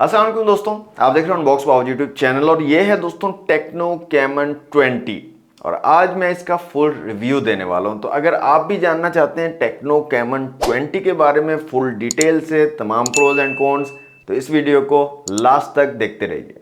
अस्सलाम वालेकुम दोस्तों, आप देख रहे हो अनबॉक्स बाबू यूट्यूब चैनल और ये है दोस्तों टेक्नो कैमन 20 और आज मैं इसका फुल रिव्यू देने वाला हूं। तो अगर आप भी जानना चाहते हैं टेक्नो कैमन 20 के बारे में फुल डिटेल से तमाम प्रोज एंड कॉन्स, तो इस वीडियो को लास्ट तक देखते रहिए।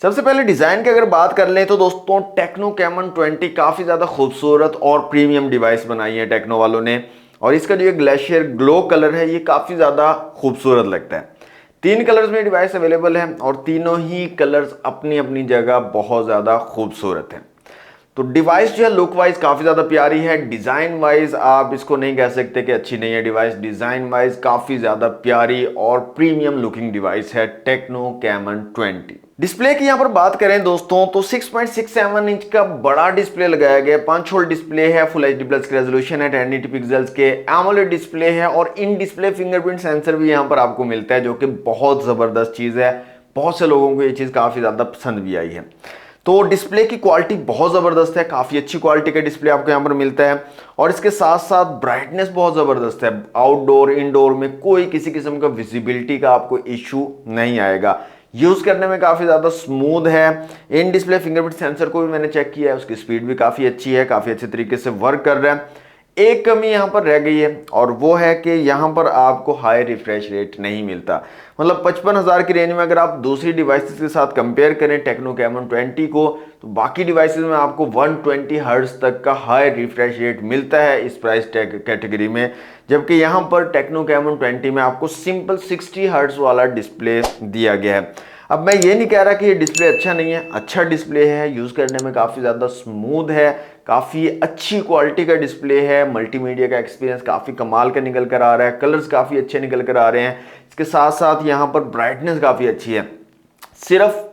सबसे पहले डिजाइन की अगर बात कर लें तो दोस्तों टेक्नो कैमन 20 काफी ज्यादा खूबसूरत और प्रीमियम डिवाइस बनाई है टेक्नो वालों ने। और इसका जो ये ग्लेशियर ग्लो कलर है ये काफी ज्यादा खूबसूरत लगता है। 3 कलर्स में डिवाइस अवेलेबल है और तीनों ही कलर्स अपनी अपनी जगह बहुत ज्यादा खूबसूरत है। तो डिवाइस जो है लुक वाइज काफी ज्यादा प्यारी है। डिजाइन वाइज आप इसको नहीं कह सकते कि अच्छी नहीं है डिवाइस, डिजाइन वाइज काफी ज्यादा प्यारी और प्रीमियम लुकिंग डिवाइस है टेक्नो कैमन 20। डिस्प्ले की यहां पर बात करें दोस्तों तो 6.67 इंच का बड़ा डिस्प्ले लगाया गया है। 5 होल डिस्प्ले है, फुल एचडी प्लस की रेजोल्यूशन है, 1080 पिक्सल्स के एमोलेड डिस्प्ले है और इन डिस्प्ले फिंगरप्रिंट सेंसर भी यहां पर आपको मिलता है जो कि बहुत जबरदस्त चीज है। बहुत से लोगों को ये चीज काफी ज्यादा पसंद भी आई है। तो डिस्प्ले की क्वालिटी बहुत ज़बरदस्त है, काफ़ी अच्छी क्वालिटी का डिस्प्ले आपको यहाँ पर मिलता है और इसके साथ साथ ब्राइटनेस बहुत ज़बरदस्त है। आउटडोर इनडोर में कोई किसी किस्म का विजिबिलिटी का आपको इशू नहीं आएगा। यूज़ करने में काफ़ी ज़्यादा स्मूथ है। इन डिस्प्ले फिंगरप्रिंट सेंसर को भी मैंने चेक किया है, उसकी स्पीड भी काफ़ी अच्छी है, काफ़ी अच्छे तरीके से वर्क कर रहा है। एक कमी यहाँ पर रह गई है और वो है कि यहाँ पर आपको हाई रिफ्रेश रेट नहीं मिलता। मतलब 55,000 की रेंज में अगर आप दूसरी डिवाइसेस के साथ कंपेयर करें टेक्नो कैमन 20 को, तो बाकी डिवाइसेस में आपको 120 हर्ट्ज तक का हाई रिफ्रेश रेट मिलता है इस प्राइस कैटेगरी में। जबकि यहाँ पर टेक्नो कैमन 20 में आपको सिंपल 60 हर्ट्ज वाला डिस्प्ले दिया गया है। अब मैं ये नहीं कह रहा कि ये डिस्प्ले अच्छा नहीं है, अच्छा डिस्प्ले है, यूज़ करने में काफ़ी ज़्यादा स्मूथ है, काफ़ी अच्छी क्वालिटी का डिस्प्ले है। मल्टीमीडिया का एक्सपीरियंस काफ़ी कमाल का निकल कर आ रहा है, कलर्स काफ़ी अच्छे निकल कर आ रहे हैं। इसके साथ साथ यहाँ पर ब्राइटनेस काफ़ी अच्छी है। सिर्फ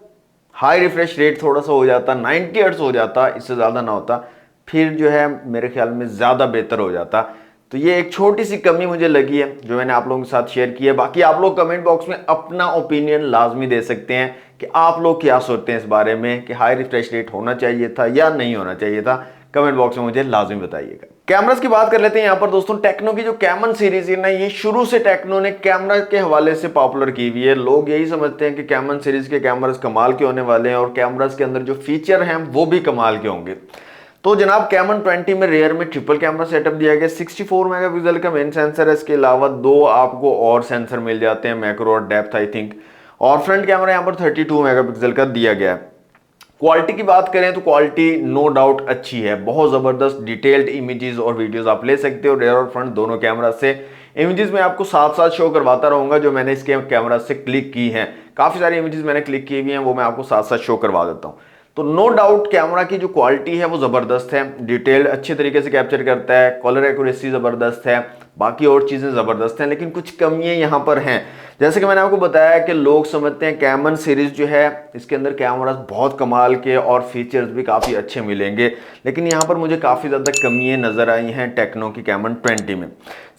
हाई रिफ्रेश रेट थोड़ा सा हो जाता, 90 हर्ट्ज हो जाता, इससे ज़्यादा ना होता, फिर जो है मेरे ख्याल में ज़्यादा बेहतर हो जाता। तो ये एक छोटी सी कमी मुझे लगी है जो मैंने आप लोगों के साथ शेयर की है। बाकी आप लोग कमेंट बॉक्स में अपना ओपिनियन लाजमी दे सकते हैं कि आप लोग क्या सोचते हैं इस बारे में कि हाई रिफ्रेश रेट होना चाहिए था या नहीं होना चाहिए था। कमेंट बॉक्स में मुझे लाजमी बताइएगा। कैमरास की बात कर लेते हैं यहाँ पर दोस्तों। टेक्नो की जो कैमन सीरीज है ना, ये शुरू से टेक्नो ने कैमरा के हवाले से पॉपुलर की हुई है। लोग यही समझते हैं कि कैमन सीरीज के कैमरास कमाल के होने वाले हैं और कैमरास के अंदर जो फीचर हैं वो भी कमाल के होंगे। तो जनाब कैमन 20 में रेयर में ट्रिपल कैमरा सेटअप दिया गया। 64 मेगापिक्सल का मेन सेंसर है, इसके अलावा 2 आपको और सेंसर मिल जाते हैं, मैक्रो और डेप्थ आई थिंक। और फ्रंट कैमरा यहाँ पर 32 मेगापिक्सल का दिया गया है। क्वालिटी की बात करें तो क्वालिटी नो डाउट अच्छी है, बहुत ज़बरदस्त डिटेल्ड इमेजेस और वीडियोस आप ले सकते हो रेयर और फ्रंट दोनों कैमरा से। इमेजेस में आपको साथ साथ शो करवाता रहूंगा जो मैंने इसके कैमरा से क्लिक की हैं। काफ़ी सारी इमेजेस मैंने क्लिक की हुई हैं, वो मैं आपको साथ साथ शो करवा देता हूँ। तो नो डाउट कैमरा की जो क्वालिटी है वो ज़बरदस्त है, डिटेल अच्छे तरीके से कैप्चर करता है, कलर एक्यूरेसी ज़बरदस्त है, बाकी और चीज़ें ज़बरदस्त हैं। लेकिन कुछ कमियां यहाँ पर हैं। जैसे कि मैंने आपको बताया कि लोग समझते हैं कैमन सीरीज जो है इसके अंदर कैमरास बहुत कमाल के और फीचर्स भी काफ़ी अच्छे मिलेंगे, लेकिन यहाँ पर मुझे काफ़ी ज़्यादा कमियां नज़र आई हैं टेक्नो की कैमन 20 में।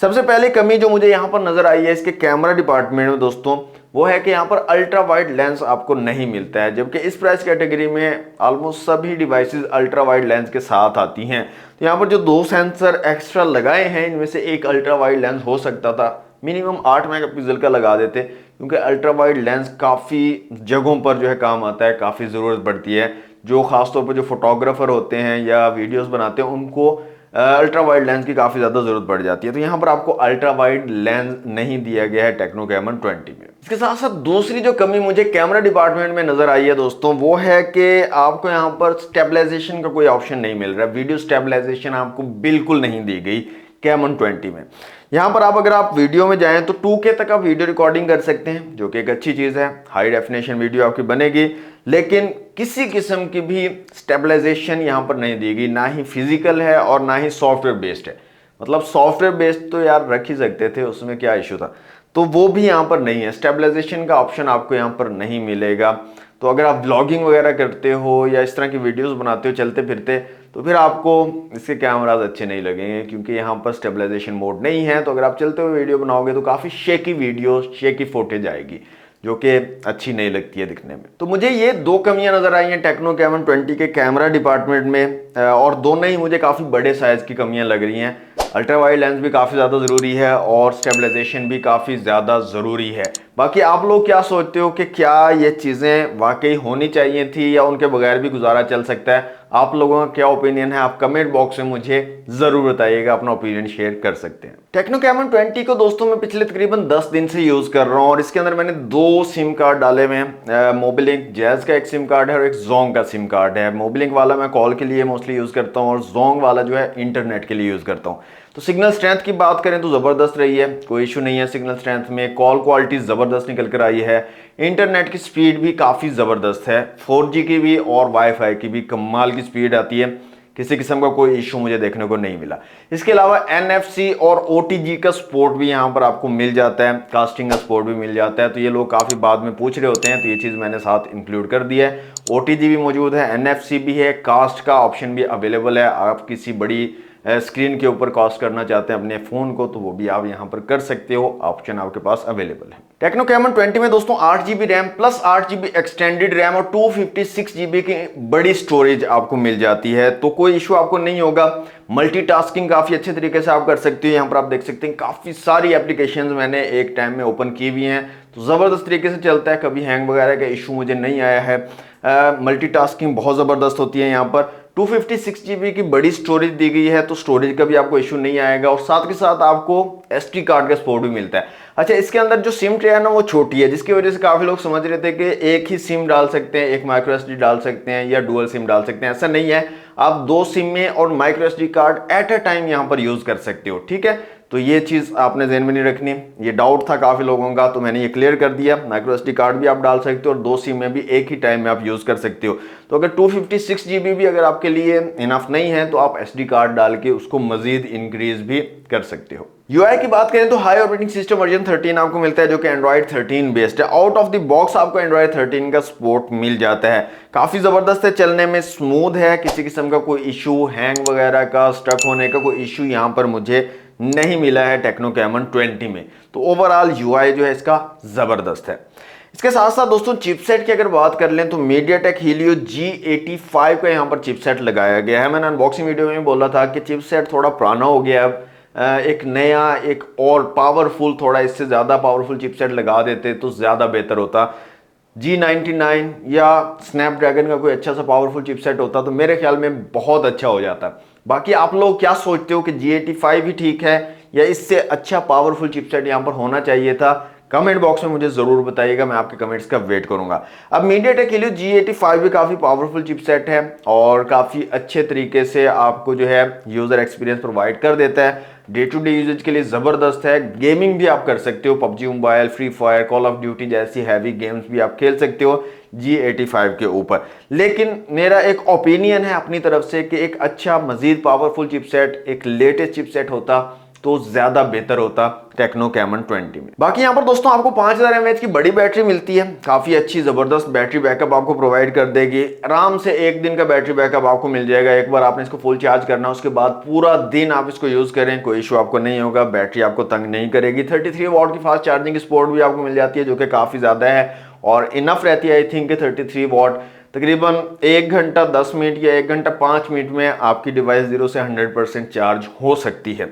सबसे पहले कमी जो मुझे यहाँ पर नज़र आई है इसके कैमरा डिपार्टमेंट में दोस्तों, वो है कि यहाँ पर अल्ट्रा वाइड लेंस आपको नहीं मिलता है। जबकि इस प्राइस कैटेगरी में ऑलमोस्ट सभी डिवाइसेस अल्ट्रा वाइड लेंस के साथ आती हैं। तो यहाँ पर जो 2 सेंसर एक्स्ट्रा लगाए हैं इनमें से एक अल्ट्रा वाइड लेंस हो सकता था, मिनिमम 8 मेगापिक्सल का लगा देते, क्योंकि अल्ट्रा वाइड लेंस काफ़ी जगहों पर जो है काम आता है, काफ़ी ज़रूरत पड़ती है। जो खासतौर पर जो फोटोग्राफर होते हैं या वीडियोस बनाते हैं उनको अल्ट्रा वाइड लेंस की काफ़ी ज़्यादा ज़रूरत पड़ जाती है। तो यहाँ पर आपको अल्ट्रा वाइड लेंस नहीं दिया गया है टेक्नो कैमन 20 में। इसके साथ साथ दूसरी जो कमी मुझे कैमरा डिपार्टमेंट में नज़र आई है दोस्तों, वो है कि आपको यहाँ पर स्टेबलाइजेशन का कोई ऑप्शन नहीं मिल रहा है। वीडियो स्टेबलाइजेशन आपको बिल्कुल नहीं दी गई कैमन 20 में। यहाँ पर अगर आप वीडियो में जाएं तो 2K तक आप वीडियो रिकॉर्डिंग कर सकते हैं, जो कि एक अच्छी चीज़ है, हाई डेफिनेशन वीडियो आपकी बनेगी। लेकिन किसी किस्म की भी स्टेबलाइजेशन यहाँ पर नहीं दी गई, ना ही फिजिकल है और ना ही सॉफ्टवेयर बेस्ड है। मतलब सॉफ्टवेयर बेस्ड तो यार रख ही सकते थे, उसमें क्या इशू था, तो वो भी यहाँ पर नहीं है। स्टेबलाइजेशन का ऑप्शन आपको यहाँ पर नहीं मिलेगा। तो अगर आप ब्लॉगिंग वगैरह करते हो या इस तरह की वीडियोस बनाते हो चलते फिरते, तो फिर आपको इसके कैमराज अच्छे नहीं लगेंगे, क्योंकि यहाँ पर स्टेबलाइजेशन मोड नहीं है। तो अगर आप चलते हुए वीडियो बनाओगे तो काफ़ी शेकी वीडियो शेकी फुटेज आएगी। जो कि अच्छी नहीं लगती है दिखने में। तो मुझे ये दो कमियां नजर आई हैं टेक्नो कैमन 20 के कैमरा डिपार्टमेंट में, और दोनों ही मुझे काफ़ी बड़े साइज़ की कमियां लग रही हैं। अल्ट्रा वाइड लेंस भी काफ़ी ज़्यादा ज़रूरी है और स्टेबलाइजेशन भी काफ़ी ज़्यादा ज़रूरी है। बाकी आप लोग क्या सोचते हो कि क्या ये चीज़ें वाकई होनी चाहिए थी या उनके बगैर भी गुजारा चल सकता है? आप लोगों का क्या ओपिनियन है? आप कमेंट बॉक्स में मुझे ज़रूर बताइएगा, अपना ओपिनियन शेयर कर सकते हैं। टेक्नो कैमन 20 को दोस्तों मैं पिछले तकरीबन 10 दिन से यूज़ कर रहा हूँ और इसके अंदर मैंने दो सिम कार्ड डाले हुए हैं। मोबिलिंक जैज़ का एक सिम कार्ड है और एक जोंग का सिम कार्ड है। मोबिलिंक वाला मैं कॉल के लिए मोस्टली यूज़ करता हूँ और जोंग वाला जो है इंटरनेट के लिए यूज़ करता हूँ। तो सिग्नल स्ट्रेंथ की बात करें तो ज़बरदस्त रही है, कोई इशू नहीं है सिग्नल स्ट्रेंथ में। कॉल क्वालिटी ज़बरदस्त निकल कर आई है। इंटरनेट की स्पीड भी काफ़ी ज़बरदस्त है, 4G की भी और वाईफाई की भी कमाल की स्पीड आती है। किसी किस्म का कोई इशू मुझे देखने को नहीं मिला। इसके अलावा NFC और OTG का सपोर्ट भी यहाँ पर आपको मिल जाता है, कास्टिंग का सपोर्ट भी मिल जाता है। तो ये लोग काफ़ी बाद में पूछ रहे होते हैं, तो ये चीज़ मैंने साथ इंक्लूड कर दिया है। OTG भी मौजूद है, NFC भी है, कास्ट का ऑप्शन भी अवेलेबल है। आप किसी बड़ी स्क्रीन के ऊपर कास्ट करना चाहते हैं अपने फ़ोन को, तो वो भी आप यहाँ पर कर सकते हो, ऑप्शन आपके पास अवेलेबल है। टेक्नो कैमन 20 में दोस्तों 8GB RAM plus 8GB extended RAM और 256GB की बड़ी स्टोरेज आपको मिल जाती है, तो कोई इशू आपको नहीं होगा। मल्टीटास्किंग काफ़ी अच्छे तरीके से आप कर सकते हो। यहाँ पर आप देख सकते हैं काफ़ी सारी एप्लीकेशंस मैंने एक टाइम में ओपन की हुई हैं, तो ज़बरदस्त तरीके से चलता है, कभी हैंग वगैरह का इशू मुझे नहीं आया है। मल्टीटास्किंग बहुत ज़बरदस्त होती है। यहाँ पर 256GB की बड़ी स्टोरेज दी गई है, तो स्टोरेज का भी आपको इशू नहीं आएगा और साथ के साथ आपको SD कार्ड का सपोर्ट भी मिलता है। अच्छा, इसके अंदर जो सिम ट्रे है ना वो छोटी है, जिसकी वजह से काफ़ी लोग समझ रहे थे कि एक ही सिम डाल सकते हैं, एक माइक्रो SD डाल सकते हैं या डुअल सिम डाल सकते हैं। ऐसा नहीं है, आप दो सिम में और micro SD card at a time यहाँ पर यूज़ कर सकते हो। ठीक है, तो ये चीज़ आपने ध्यान में नहीं रखनी, ये डाउट था काफ़ी लोगों का, तो मैंने ये क्लियर कर दिया। माइक्रो SD कार्ड भी आप डाल सकते हो और दो सिम में भी एक ही टाइम में आप यूज़ कर सकते हो। तो अगर 256GB भी अगर आपके लिए इनफ नहीं है तो आप SD कार्ड डाल के उसको मजीद इंक्रीज भी कर सकते हो। UI की बात करें तो हाई ऑपरेटिंग सिस्टम वर्जन 13 आपको मिलता है, जो कि एंड्रॉइड 13 बेस्ड है। आउट ऑफ द बॉक्स आपको एंड्रॉइड 13 का सपोर्ट मिल जाता है, काफ़ी ज़बरदस्त है, चलने में स्मूथ है, किसी किस्म का कोई इशू हैंग वगैरह का स्टक होने का कोई इशू यहाँ पर मुझे नहीं मिला है टेक्नो कैमन 20 में। तो ओवरऑल UI जो है इसका ज़बरदस्त है। इसके साथ साथ दोस्तों चिपसेट की अगर बात कर लें तो मीडियाटेक हीलियो G85 का यहाँ पर चिपसेट लगाया गया है। मैंने अनबॉक्सिंग वीडियो में बोला था कि चिपसेट थोड़ा पुराना हो गया है, अब एक नया एक और पावरफुल, थोड़ा इससे ज़्यादा पावरफुल चिपसेट लगा देते तो ज़्यादा बेहतर होता। G99 या स्नैपड्रैगन का कोई अच्छा सा पावरफुल चिपसेट होता तो मेरे ख्याल में बहुत अच्छा हो जाता। बाकी आप लोग क्या सोचते हो कि G85 ही ठीक है या इससे अच्छा पावरफुल चिपसेट यहाँ पर होना चाहिए था? कमेंट बॉक्स में मुझे ज़रूर बताइएगा, मैं आपके कमेंट्स का वेट करूंगा। अब मीडियाटेक हीलियो G85 भी काफ़ी पावरफुल चिपसेट है और काफ़ी अच्छे तरीके से आपको जो है यूज़र एक्सपीरियंस प्रोवाइड कर देता है। डे टू डे यूजेज के लिए ज़बरदस्त है, गेमिंग भी आप कर सकते हो, PUBG mobile, free fire, call of duty जैसी हैवी गेम्स भी आप खेल सकते हो G85 के ऊपर। लेकिन मेरा एक ओपिनियन है अपनी तरफ से कि एक अच्छा मजीद पावरफुल चिपसेट, एक लेटेस्ट चिपसेट होता तो ज्यादा बेहतर होता टेक्नो कैमन 20 में। बाकी यहाँ पर दोस्तों आपको 5000 mAh की बड़ी बैटरी मिलती है, काफी अच्छी जबरदस्त बैटरी बैकअप आपको प्रोवाइड कर देगी। आराम से एक दिन का बैटरी बैकअप आपको मिल जाएगा। एक बार आपने इसको फुल चार्ज करना, उसके बाद पूरा दिन आप इसको यूज करें, कोई इशू आपको नहीं होगा, बैटरी आपको तंग नहीं करेगी। 33 वॉट की फास्ट चार्जिंग सपोर्ट भी आपको मिल जाती है, जो कि काफी ज्यादा है और इनफ रहती है। आई थिंक 33 वॉट तकरीबन 1 घंटा 10 मिनट या 1 घंटा 5 मिनट में आपकी डिवाइस 0 से 100% चार्ज हो सकती है।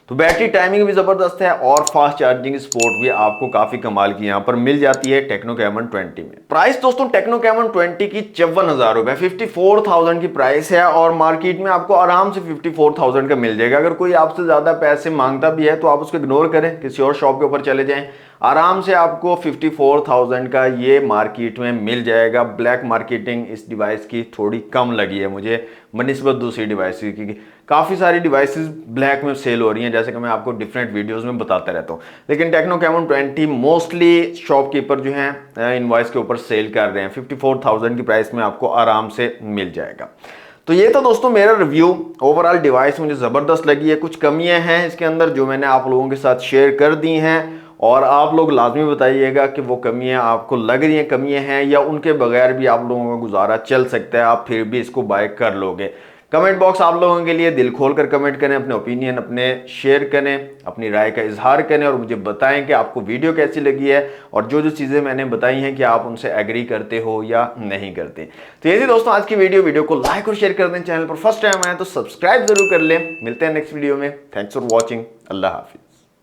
तो बैटरी टाइमिंग भी ज़बरदस्त है और फास्ट चार्जिंग सपोर्ट भी आपको काफ़ी कमाल की यहाँ पर मिल जाती है टेक्नो कैमन 20 में। प्राइस दोस्तों टेक्नो कैमन 20 की 54,000 रुपये, 54,000 की प्राइस है और मार्केट में आपको आराम से 54,000 का मिल जाएगा। अगर कोई आपसे ज़्यादा पैसे मांगता भी है तो आप उसको इग्नोर करें, किसी और शॉप के ऊपर चले जाएं, आराम से आपको 54,000 का ये मार्केट में मिल जाएगा। ब्लैक मार्केटिंग इस डिवाइस की थोड़ी कम लगी है मुझे बनिस्बत दूसरी डिवाइस की। काफ़ी सारी डिवाइसेस ब्लैक में सेल हो रही हैं, जैसे कि मैं आपको डिफरेंट वीडियोस में बताता रहता हूँ, लेकिन टेक्नो कैमन 20 मोस्टली शॉपकीपर जो हैं इनवॉइस के ऊपर सेल कर रहे हैं। 54,000 की प्राइस में आपको आराम से मिल जाएगा। तो ये तो दोस्तों मेरा रिव्यू, ओवरऑल डिवाइस मुझे ज़बरदस्त लगी है। कुछ कमियां हैं इसके अंदर जो मैंने आप लोगों के साथ शेयर कर दी हैं और आप लोग लाजमी बताइएगा कि वो कमियां आपको लग रही हैं कमियां हैं या उनके बगैर भी आप लोगों का गुजारा चल सकता है, आप फिर भी इसको बाय कर लोगे। कमेंट बॉक्स आप लोगों के लिए, दिल खोलकर कमेंट करें, अपने ओपिनियन अपने शेयर करें, अपनी राय का इजहार करें और मुझे बताएं कि आपको वीडियो कैसी लगी है और जो जो चीज़ें मैंने बताई हैं कि आप उनसे एग्री करते हो या नहीं करते। तो ये थी दोस्तों आज की वीडियो को लाइक और शेयर कर दें, चैनल पर फर्स्ट टाइम आए तो सब्सक्राइब जरूर कर लें। मिलते हैं नेक्स्ट वीडियो में। Thanks for watching. Allah Hafiz.